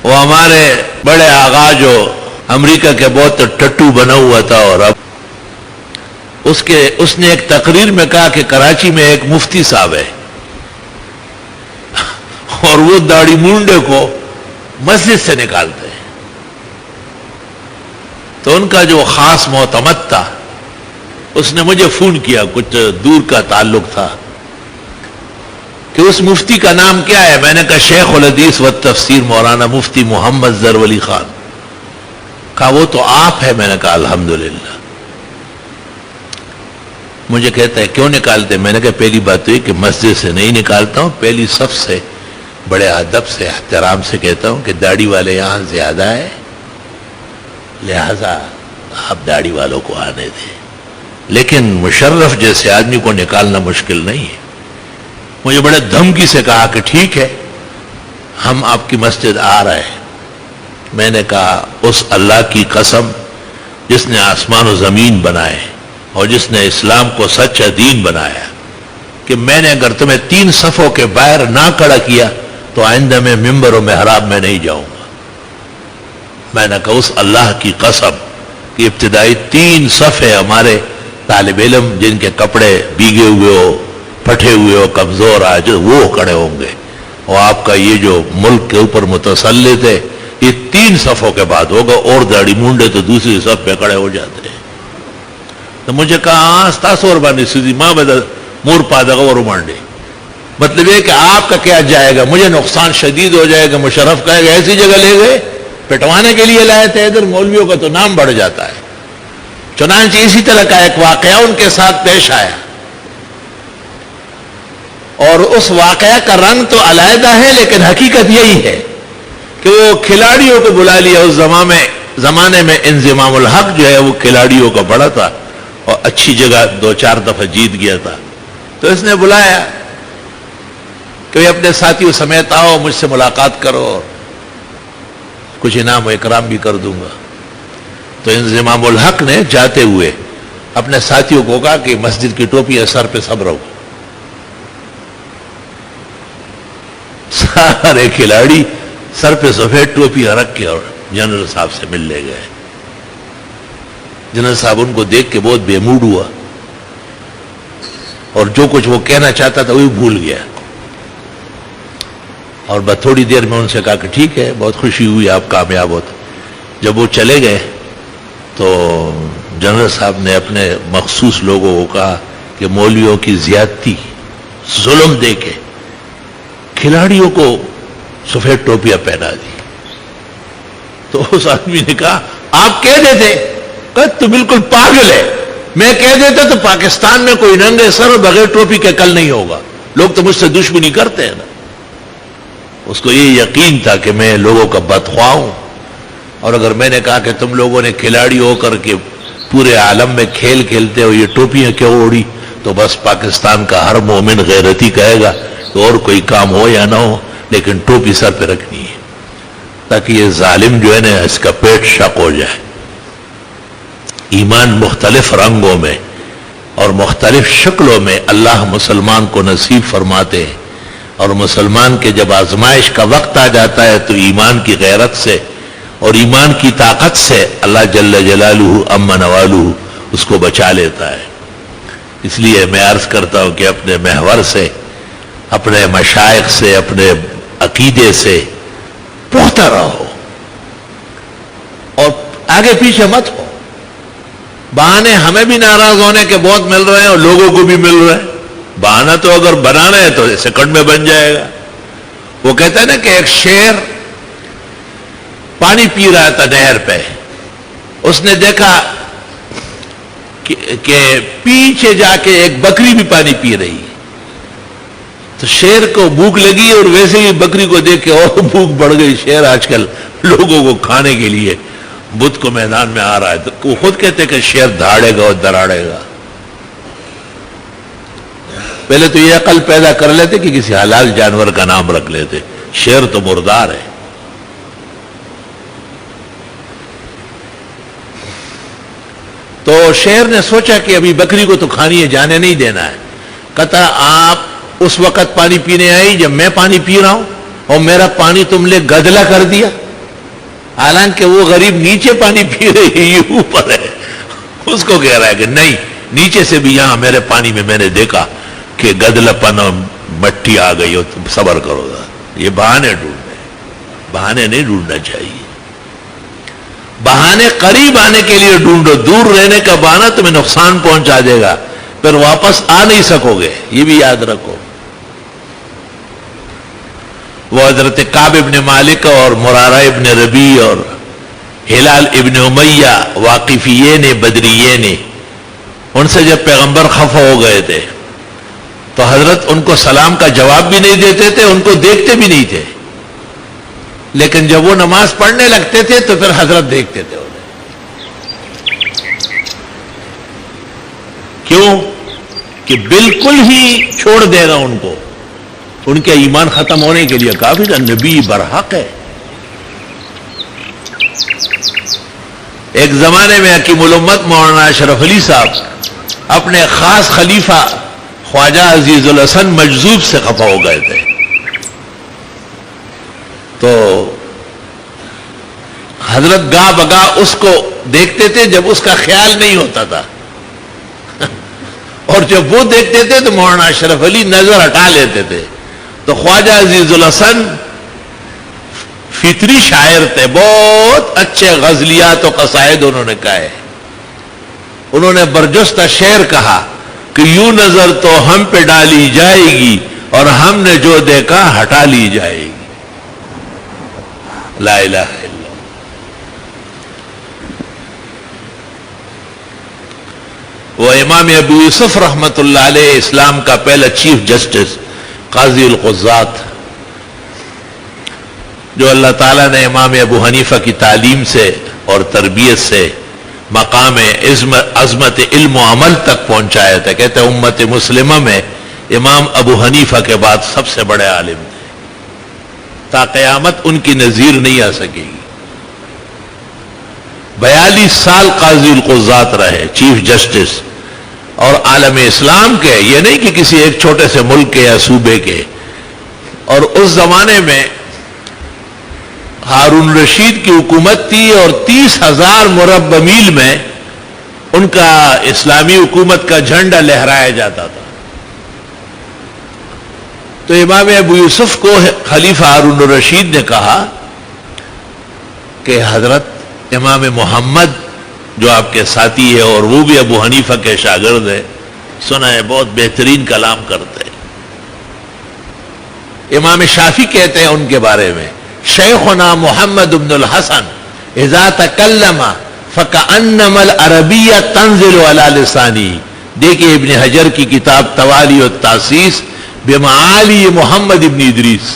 وہ ہمارے بڑے آغا جو امریکہ کے بہت ٹٹو بنا ہوا تھا، اور اب اس نے ایک تقریر میں کہا کہ کراچی میں ایک مفتی صاحب ہے اور وہ داڑھی مونڈے کو مسجد سے نکالتے ہیں. تو ان کا جو خاص معتمد تھا اس نے مجھے فون کیا، کچھ دور کا تعلق تھا، کہ اس مفتی کا نام کیا ہے. میں نے کہا شیخ الحدیث و تفسیر مولانا مفتی محمد ظفر علی خان. کہا وہ تو آپ ہے. میں نے کہا الحمدللہ. مجھے کہتا ہے کیوں نکالتے؟ میں نے کہا پہلی بات تو یہ کہ مسجد سے نہیں نکالتا ہوں، پہلی صف سے بڑے ادب سے احترام سے کہتا ہوں کہ داڑھی والے یہاں زیادہ ہے، لہذا آپ داڑھی والوں کو آنے دیں. لیکن مشرف جیسے آدمی کو نکالنا مشکل نہیں ہے. مجھے بڑے دھمکی سے کہا کہ ٹھیک ہے ہم آپ کی مسجد آ رہے ہیں. میں نے کہا اس اللہ کی قسم جس نے آسمان و زمین بنائے اور جس نے اسلام کو سچا دین بنایا، کہ میں نے اگر تمہیں 3 صفوں کے باہر نہ کھڑا کیا تو آئندہ میں ممبر و محراب میں نہیں جاؤں گا. میں نے کہا اس اللہ کی قسم کہ ابتدائی 3 صفحے ہمارے طالب علم جن کے کپڑے بھیگے ہوئے ہو، پھٹے ہوئے ہو، کمزور آج وہ کھڑے ہوں گے، اور آپ کا یہ جو ملک کے اوپر متسلط ہے یہ 3 صفوں کے بعد ہوگا، اور داڑھی مونڈے تو دوسری صف پہ کھڑے ہو جاتے ہیں. تو مجھے کہا ستاسو اور بانی سیدھی ماں بدل مور پادگا اور مانڈے. مطلب یہ کہ آپ کا کیا جائے گا، مجھے نقصان شدید ہو جائے گا. مشرف کہے گا ایسی جگہ لے گئے پٹوانے کے لیے لائے تھے، ادھر مولویوں کا تو نام بڑھ جاتا ہے. چنانچہ اسی طرح کا ایک واقعہ ان کے ساتھ پیش آیا، اور اس واقعہ کا رنگ تو علیحدہ ہے لیکن حقیقت یہی ہے کہ وہ کھلاڑیوں کو بلا لیا. اس زمانے میں انضمام الحق جو ہے وہ کھلاڑیوں کا بڑا تھا اور اچھی جگہ 2-4 دفعہ جیت گیا تھا. تو اس نے بلایا کہ اپنے ساتھیوں سمیت آؤ، مجھ سے ملاقات کرو، کچھ انعام و اکرام بھی کر دوں گا. تو انضمام الحق نے جاتے ہوئے اپنے ساتھیوں کو کہا کہ مسجد کی ٹوپی ہے سر پہ سب رہو. سارے کھلاڑی سر پہ سفید ٹوپی رکھ کے اور جنرل صاحب سے ملنے گئے. جنرل صاحب ان کو دیکھ کے بہت بے موڈ ہوا اور جو کچھ وہ کہنا چاہتا تھا وہی بھول گیا. اور بس تھوڑی دیر میں ان سے کہا کہ ٹھیک ہے بہت خوشی ہوئی آپ کامیاب ہوتے. جب وہ چلے گئے تو جنرل صاحب نے اپنے مخصوص لوگوں کو کہا کہ مولویوں کی زیادتی ظلم دے کے کھلاڑیوں کو سفید ٹوپیاں پہنا دی. تو اس آدمی نے کہا آپ کہہ دیتے، کہ تو بالکل پاگل ہے، میں کہہ دیتا تو پاکستان میں کوئی ننگے سر بغیر ٹوپی کے کل نہیں ہوگا، لوگ تو مجھ سے دشمنی کرتے ہیں نا. اس کو یہ یقین تھا کہ میں لوگوں کا بدخواہ ہوں، اور اگر میں نے کہا کہ تم لوگوں نے کھلاڑی ہو کر کے پورے عالم میں کھیل کھیلتے ہو یہ ٹوپیاں کیوں اوڑی، تو بس پاکستان کا ہر مومن غیرتی کہے گا کہ اور کوئی کام ہو یا نہ ہو لیکن ٹوپی سر پہ رکھنی ہے، تاکہ یہ ظالم جو ہے نا اس کا پیٹ شق ہو جائے. ایمان مختلف رنگوں میں اور مختلف شکلوں میں اللہ مسلمان کو نصیب فرماتے ہیں، اور مسلمان کے جب آزمائش کا وقت آ جاتا ہے تو ایمان کی غیرت سے اور ایمان کی طاقت سے اللہ جل جلالہ عما نوالہ اس کو بچا لیتا ہے. اس لیے میں عرض کرتا ہوں کہ اپنے محور سے، اپنے مشائخ سے، اپنے عقیدے سے پختہ رہو اور آگے پیچھے مت ہو. بہانے ہمیں بھی ناراض ہونے کے بہت مل رہے ہیں اور لوگوں کو بھی مل رہے ہیں. بہانہ تو اگر بنانا ہے تو سیکنڈ میں بن جائے گا. وہ کہتا ہے نا کہ ایک شیر پانی پی رہا تھا نہر پہ، اس نے دیکھا کہ پیچھے جا کے ایک بکری بھی پانی پی رہی ہے. تو شیر کو بھوک لگی اور ویسے ہی بکری کو دیکھ کے اور بھوک بڑھ گئی. شیر آج کل لوگوں کو کھانے کے لیے بدھ کو میدان میں آ رہا ہے. تو وہ خود کہتے کہ شیر دھاڑے گا اور دراڑے گا. پہلے تو یہ عقل پیدا کر لیتے کہ کسی حلال جانور کا نام رکھ لیتے. شیر تو مردار ہے. تو شیر نے سوچا کہ ابھی بکری کو تو کھانی ہے، جانے نہیں دینا ہے. کہتا آپ اس وقت پانی پینے آئی جب میں پانی پی رہا ہوں اور میرا پانی تم نے گدلا کر دیا. حالانکہ وہ غریب نیچے پانی پی رہی ہے، یہ اوپر ہے، اس کو کہہ رہا ہے کہ نہیں، نیچے سے بھی یہاں میرے پانی میں میں نے دیکھا کہ گدلپن اور مٹی آ گئی ہو، تم صبر کرو گا۔ یہ بہانے ڈھونڈنے، بہانے نہیں ڈھونڈنا چاہیے۔ بہانے قریب آنے کے لیے ڈھونڈو، دور رہنے کا بہانہ تمہیں نقصان پہنچا دے گا، پھر واپس آ نہیں سکو گے، یہ بھی یاد رکھو۔ وہ حضرت کعب ابن مالک اور مرارہ ابن ربیع اور ہلال ابن امیہ واقفیین بدریین، ان سے جب پیغمبر خفا ہو گئے تھے تو حضرت ان کو سلام کا جواب بھی نہیں دیتے تھے، ان کو دیکھتے بھی نہیں تھے، لیکن جب وہ نماز پڑھنے لگتے تھے تو پھر حضرت دیکھتے تھے انہیں۔ کیوں؟ کہ بالکل ہی چھوڑ دے گا ان کو، ان کے ایمان ختم ہونے کے لیے کافی تھا، نبی برحق ہے۔ ایک زمانے میں حکیم الامت مولانا اشرف علی صاحب اپنے خاص خلیفہ خواجہ عزیز الحسن مجذوب سے خفا ہو گئے تھے، تو حضرت گاہ بگاہ اس کو دیکھتے تھے جب اس کا خیال نہیں ہوتا تھا، اور جب وہ دیکھتے تھے تو مولانا اشرف علی نظر ہٹا لیتے تھے۔ تو خواجہ عزیز الحسن فطری شاعر تھے، بہت اچھے غزلیات و قصائد انہوں نے کہے، انہوں نے برجستہ شعر کہا کہ یوں نظر تو ہم پہ ڈالی جائے گی اور ہم نے جو دیکھا ہٹا لی جائے گی۔ لا الہ الا اللہ۔ وہ امام ابو یوسف رحمت اللہ علیہ، اسلام کا پہلا چیف جسٹس قاضی القضات، جو اللہ تعالیٰ نے امام ابو حنیفہ کی تعلیم سے اور تربیت سے مقام عظمت علم و عمل تک پہنچایا تھا۔ کہتے ہیں امت مسلمہ میں امام ابو حنیفہ کے بعد سب سے بڑے عالم تھے، تا قیامت ان کی نظیر نہیں آ سکے گی۔ 42 سال قاضی القضات رہے، چیف جسٹس، اور عالم اسلام کے، یہ نہیں کہ کسی ایک چھوٹے سے ملک کے یا صوبے کے۔ اور اس زمانے میں ہارون رشید کی حکومت تھی اور 30,000 مربع میل میں ان کا اسلامی حکومت کا جھنڈا لہرایا جاتا تھا۔ تو امام ابو یوسف کو خلیفہ ہارون الرشید نے کہا کہ حضرت امام محمد جو آپ کے ساتھی ہے اور وہ بھی ابو حنیفہ کے شاگرد ہے، سنا ہے بہت بہترین کلام کرتے ہیں۔ امام شافعی کہتے ہیں ان کے بارے میں، شیخنا محمد بن الحسن اذا تکلم فکأنما العربیہ تنزل علی لسانی۔ دیکھیے ابن حجر کی کتاب توالی التاسیس بمعالی محمد ابن ادریس۔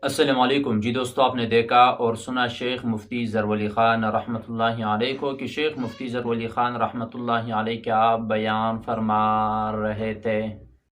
السلام علیکم جی دوستو، آپ نے دیکھا اور سنا شیخ مفتی ظہور علی خان رحمۃ اللہ علیہ کو کہ شیخ مفتی ظہور علی خان رحمۃ اللہ علیہ کیا بیان فرما رہے تھے۔